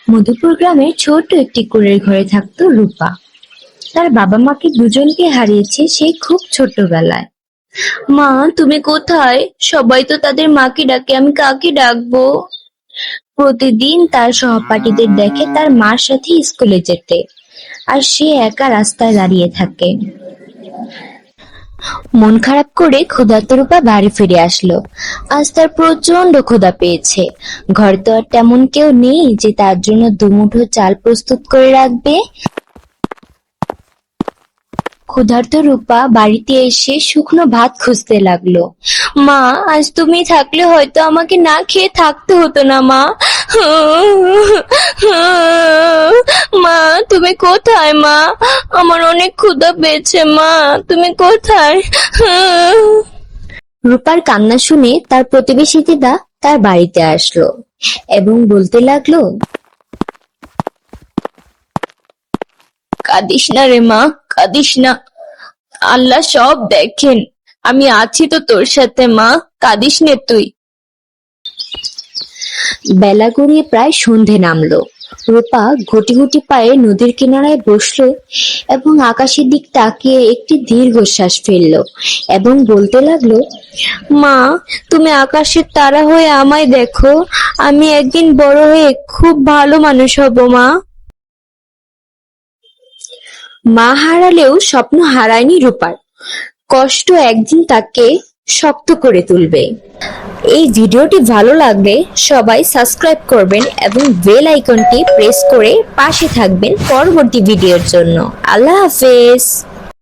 মধুপুর গ্রামের ছোট্ট একটি কুঁড়ের ঘরে থাকতো রূপা। তার বাবা মাকে দুজনকে হারিয়েছে সেই খুব ছোটবেলায়। মা, তুমি কোথায়? সবাই তো তাদের মাকে ডাকে, আমি কাকে ডাকবো? প্রতিদিন তার সহপাঠীদের দেখে তার মার সাথে স্কুলে যেতে, আর সে একা রাস্তায় দাঁড়িয়ে থাকে। মন খারাপ করে ক্ষুধার্ত রূপা বাড়ি ফিরে আসলো। আজ তার প্রচন্ড ক্ষুধা পেয়েছে। ঘরে তো আর তেমন কেউ নেই যে তার জন্য দুমুঠো চাল প্রস্তুত করে রাখবে। ক্ষুধার্ত রূপা বাড়িতে এসে শুকনো ভাত খুঁজতে লাগলো। মা, আজ তুমি থাকলে হয়তো আমাকে না খেয়ে থাকতে হতো না। মা, মা, তুমি কোথায়? মা, আমার অনেক ক্ষুধা পেয়েছে। মা, তুমি কোথায়? রূপার কান্না শুনে তার প্রতিবেশী দিদা তার বাড়িতে আসলো এবং বলতে লাগলো, কাঁদিস না রে মা, কাঁদিস না। আল্লাহ সব দেখেন, আমি আছি তো তোর সাথে। মা, কাঁদিস নে তুই। বেলা গড়িয়ে প্রায় সন্ধে নামলো। রূপা গুটি গুটি পায়ে নদীর কিনারায় বসলো এবং আকাশের দিক তাকিয়ে একটি দীর্ঘশ্বাস ফেললো এবং বলতে লাগলো, মা, তুমি আকাশের তারা হয়ে আমায় দেখো। আমি একদিন বড় হয়ে খুব ভালো মানুষ হব। মা। মা হারালেও স্বপ্ন হারায়নি রূপার। কষ্ট একদিন তাকে শক্ত করে তুলবে। এই ভিডিওটি ভালো লাগলে সবাই সাবস্ক্রাইব করবেন এবং বেল আইকনটি প্রেস করে পাশে থাকবেন পরবর্তী ভিডিওর জন্য। আল্লাহ হাফেজ।